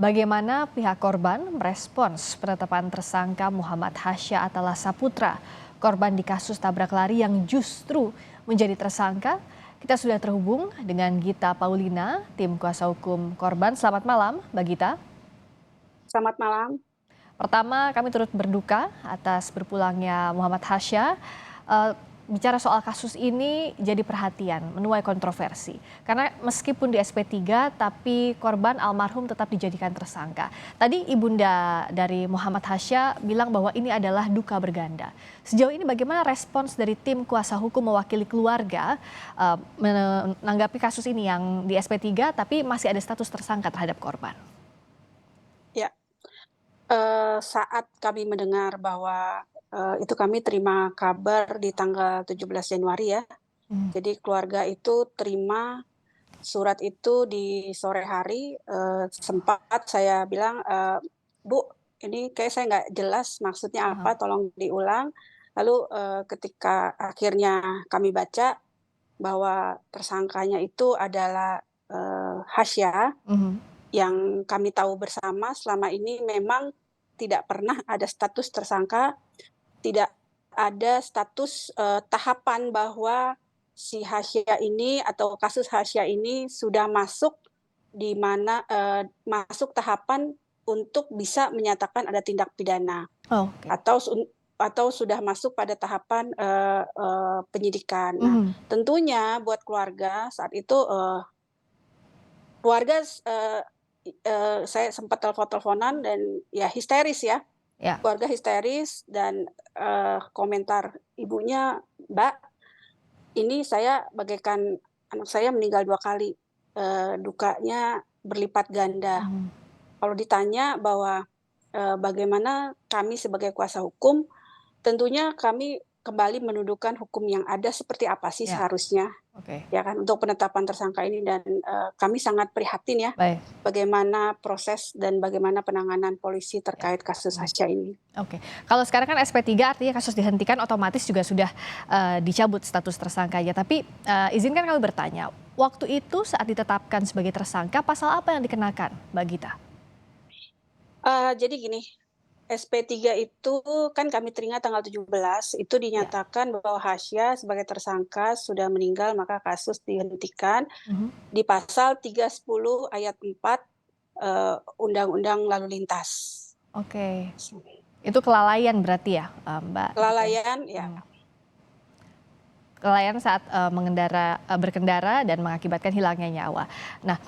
Bagaimana pihak korban merespons penetapan tersangka Muhammad Hasya Atala Saputra, korban di kasus tabrak lari yang justru menjadi tersangka? Kita sudah terhubung dengan Gita Paulina, tim kuasa hukum korban. Selamat malam, Mbak Gita. Selamat malam. Pertama, kami turut berduka atas berpulangnya Muhammad Hasya. Eh, Bicara soal kasus ini jadi perhatian, menuai kontroversi. Karena meskipun di SP3, tapi korban almarhum tetap dijadikan tersangka. Tadi ibunda dari Muhammad Hasya bilang bahwa ini adalah duka berganda. Sejauh ini bagaimana respons dari tim kuasa hukum mewakili keluarga menanggapi kasus ini yang di SP3, tapi masih ada status tersangka terhadap korban? Ya, saat kami mendengar bahwa, itu kami terima kabar di tanggal 17 Januari ya. Hmm. Jadi keluarga itu terima surat itu di sore hari, sempat saya bilang, "Bu, ini kayak saya nggak jelas maksudnya Aha. apa, tolong diulang." Lalu, ketika akhirnya kami baca bahwa tersangkanya itu adalah, Hasya, Mhm. yang kami tahu bersama selama ini memang tidak pernah ada status tersangka, tidak ada status, tahapan bahwa si Hasya ini atau kasus Hasya ini sudah masuk di mana, masuk tahapan untuk bisa menyatakan ada tindak pidana Oke. atau atau sudah masuk pada tahapan, penyidikan. Nah, Mhm. tentunya buat keluarga saat itu, keluarga saya sempat telepon-teleponan dan ya histeris ya, Ya. keluarga histeris dan, komentar ibunya, "Mbak, ini saya bagaikan anak saya meninggal 2 kali, dukanya berlipat ganda." Mhm. Kalau ditanya bahwa, bagaimana kami sebagai kuasa hukum, tentunya kami kembali mendudukan hukum yang ada seperti apa sih Ya. seharusnya. Oke. Ya kan, untuk penetapan tersangka ini dan, kami sangat prihatin ya, Baik. bagaimana proses dan bagaimana penanganan polisi Ya. terkait kasus Mhm. Hasya ini. Oke. Kalau sekarang kan SP3 artinya kasus dihentikan otomatis juga sudah, dicabut status tersangkanya. Tapi, izinkan kami bertanya, waktu itu saat ditetapkan sebagai tersangka, pasal apa yang dikenakan, Mbak Gita? Jadi gini, SP3 itu kan kami teringat tanggal 17, itu Ya. dinyatakan bahwa Hasya sebagai tersangka sudah meninggal, maka kasus dihentikan Mhm. di pasal 310 ayat 4, Undang-Undang Lalu Lintas. Oke. Itu kelalaian berarti ya, Mbak Gita ya? Kelalaian ya. Mhm. Kelalaian saat, berkendara dan mengakibatkan hilangnya nyawa. Nah,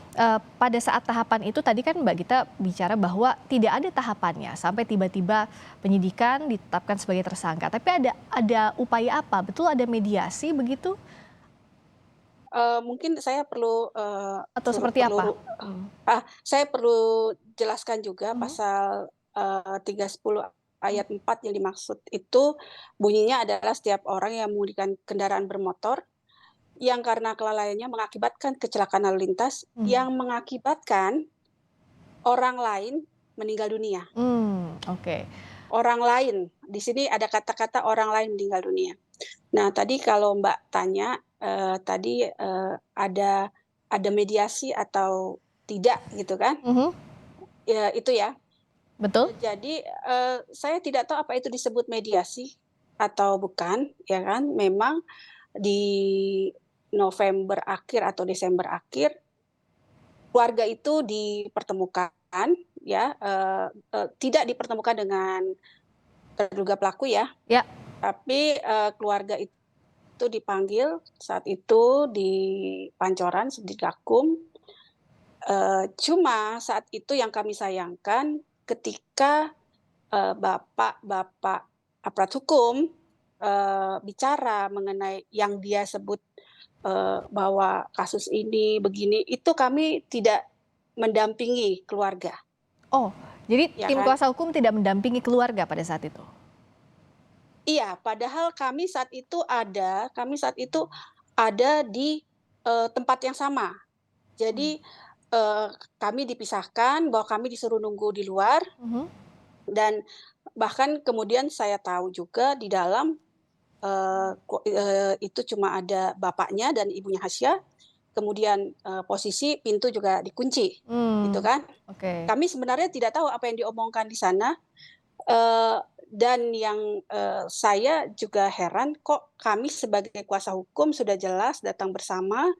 pada saat tahapan itu tadi kan Mbak Gita bicara bahwa tidak ada tahapannya sampai tiba-tiba penyidikan ditetapkan sebagai tersangka. Tapi ada upaya apa? Betul ada mediasi begitu? Mungkin saya perlu, Atau seperti apa? Mhm. saya perlu jelaskan juga Mhm. pasal, 310 ayat 4 yang dimaksud itu bunyinya adalah setiap orang yang mengemudikan kendaraan bermotor yang karena kelalaiannya mengakibatkan kecelakaan lalu lintas Mhm. yang mengakibatkan orang lain meninggal dunia. Oke. Orang lain, di sini ada kata-kata orang lain meninggal dunia. Nah, tadi kalau Mbak tanya, tadi, ada mediasi atau tidak gitu kan, Mhm. ya itu ya. Betul? Jadi, saya tidak tahu apa itu disebut mediasi atau bukan, ya kan. Memang di November akhir atau Desember akhir, keluarga itu dipertemukan ya, tidak dipertemukan dengan terduga pelaku ya, Ya. tapi, keluarga itu dipanggil saat itu di Pancoran, di Gakum, cuma saat itu yang kami sayangkan ketika, bapak-bapak aparat hukum, bicara mengenai yang dia sebut, bahwa kasus ini begini, itu kami tidak mendampingi keluarga, Oh, jadi ya tim kan. kuasa hukum tidak mendampingi keluarga pada saat itu? Iya, padahal kami saat itu ada di, tempat yang sama. Mmm. Jadi, eee, kami dipisahkan bahwa kami disuruh nunggu di luar Mhm. dan bahkan kemudian saya tahu juga di dalam, itu cuma ada bapaknya dan ibunya Hasya, kemudian posisi pintu juga dikunci, gitu Hmm, kan. oke. Kami sebenarnya tidak tahu apa yang diomongkan di sana, dan yang, saya juga heran kok kami sebagai kuasa hukum sudah jelas datang bersama,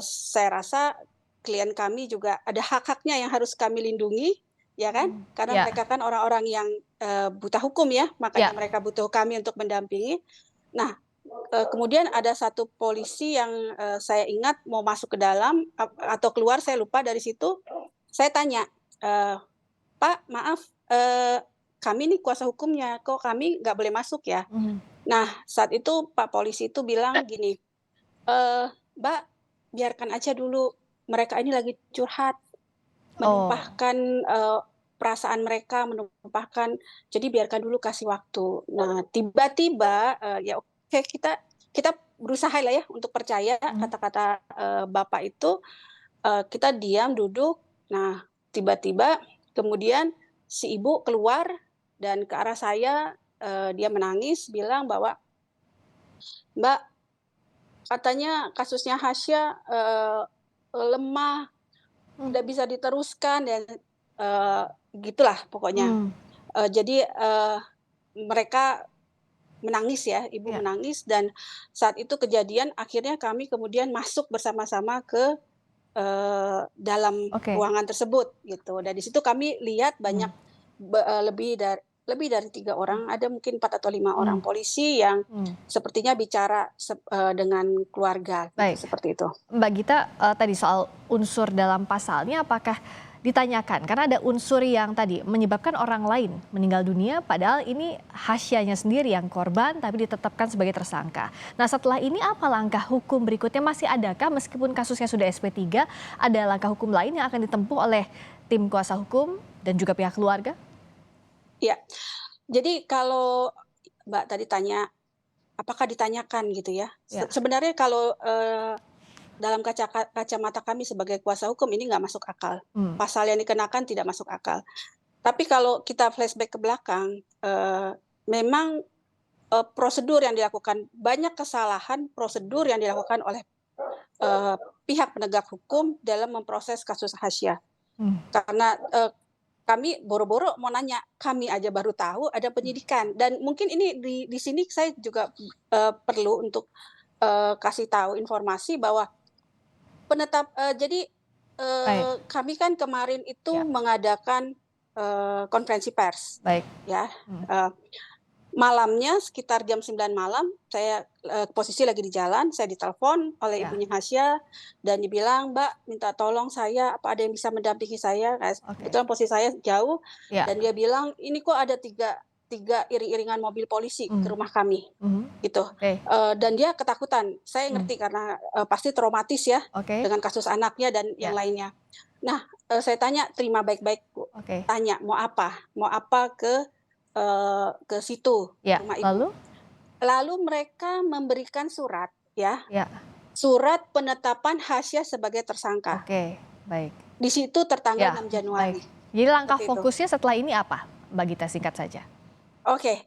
saya rasa klien kami juga ada hak-haknya yang harus kami lindungi, ya kan, karena Ya, mereka kan orang-orang yang, buta hukum ya, makanya ya. mereka butuh kami untuk mendampingi. Nah, kemudian ada satu polisi yang, saya ingat mau masuk ke dalam atau keluar saya lupa dari situ, saya tanya, eee, "Pak maaf, kami nih kuasa hukumnya, kok kami nggak boleh masuk ya?" Mhm. Nah, saat itu Pak polisi itu bilang gini, eee, "Mbak, biarkan aja dulu, mereka ini lagi curhat, Oh, menumpahkan, perasaan mereka, menumpahkan jadi biarkan dulu, kasih waktu." Nah, tiba-tiba, ya oke kita kita berusaha lah ya untuk percaya mhm. kata-kata, Bapak itu, kita diam, duduk, nah tiba-tiba kemudian si ibu keluar dan ke arah saya, dia menangis bilang bahwa, "Mbak, katanya kasusnya Hasya, lemah, Mmm, tidak bisa diteruskan," dan, eee, gitulah pokoknya. mmm, Jadi, mereka menangis ya, ibu iya, menangis dan saat itu kejadian akhirnya kami kemudian masuk bersama-sama ke, dalam oke. ruangan tersebut gitu, dan di situ kami lihat Mmm, banyak lebih dari 3 mmm, orang, ada mungkin 4 atau 5 orang mmm, polisi yang mmm. sepertinya bicara dengan keluarga gitu, Baik. seperti itu. Mbak Gita, tadi soal unsur dalam pasalnya apakah ditanyakan? Karena ada unsur yang tadi menyebabkan orang lain meninggal dunia padahal ini Hasyanya sendiri yang korban tapi ditetapkan sebagai tersangka. Nah, setelah ini apa langkah hukum berikutnya? Masih adakah meskipun kasusnya sudah SP3 ada langkah hukum lain yang akan ditempuh oleh tim kuasa hukum dan juga pihak keluarga? Iya, jadi kalau Mbak tadi tanya, apakah ditanyakan gitu ya, Ya. sebenarnya kalau, dalam kacamata kami sebagai kuasa hukum ini nggak masuk akal. Hmm. Pasal yang dikenakan tidak masuk akal. Tapi kalau kita flashback ke belakang, memang, prosedur yang dilakukan banyak kesalahan prosedur yang dilakukan oleh, eee, pihak penegak hukum dalam memproses kasus Hasya. Hmm. Karena, kami boro-boro mau nanya, kami aja baru tahu ada penyidikan dan mungkin ini di sini saya juga, perlu untuk, kasih tahu informasi bahwa jadi, Baik. kami kan kemarin itu Ya. mengadakan, konferensi pers, Baik. ya, Hmm. eee, malamnya sekitar jam 9 malam saya, posisi lagi di jalan, saya ditelepon oleh Ya. ibunya Hasya dan dibilang, "Mbak, minta tolong saya, apa ada yang bisa mendampingi saya?" Oke. Kebetulan posisi saya jauh Ya. dan dia bilang, "Ini kok ada tiga iring-iringan mobil polisi ke Hmm. rumah kami." Mhm. Gitu, Oke. dan dia ketakutan. Saya Hmm. ngerti karena, pasti traumatis ya, Oke. dengan kasus anaknya dan yang Ya. lainnya. Nah, saya tanya, "Terima baik-baik, Bu." Oke. Tanya, "Mau apa? Mau apa ke situ, ke Ya. rumah Ibu?" Lalu? Lalu mereka memberikan surat ya, Ya. surat penetapan Hasya sebagai tersangka. Oke, baik. Di situ tertanggal Ya, 6 baik. Januari, Jadi langkah seperti itu. fokusnya setelah ini apa, Mbak Gita, singkat saja? Oke,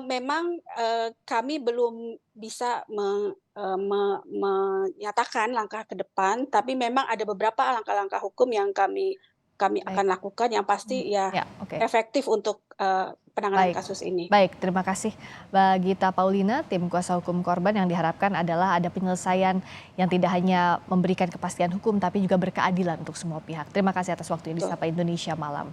memang, kami belum bisa menyatakan langkah ke depan, tapi memang ada beberapa langkah-langkah hukum yang kami Baik. akan lakukan yang Mhm. pasti ya Ya, oke. efektif untuk, penanganan Baik. kasus ini. Baik, terima kasih Mbak Gita Paulina, tim kuasa hukum korban yang diharapkan adalah ada penyelesaian yang tidak hanya memberikan kepastian hukum tapi juga berkeadilan untuk semua pihak. Terima kasih atas waktu yang Betul. disapa Indonesia Malam.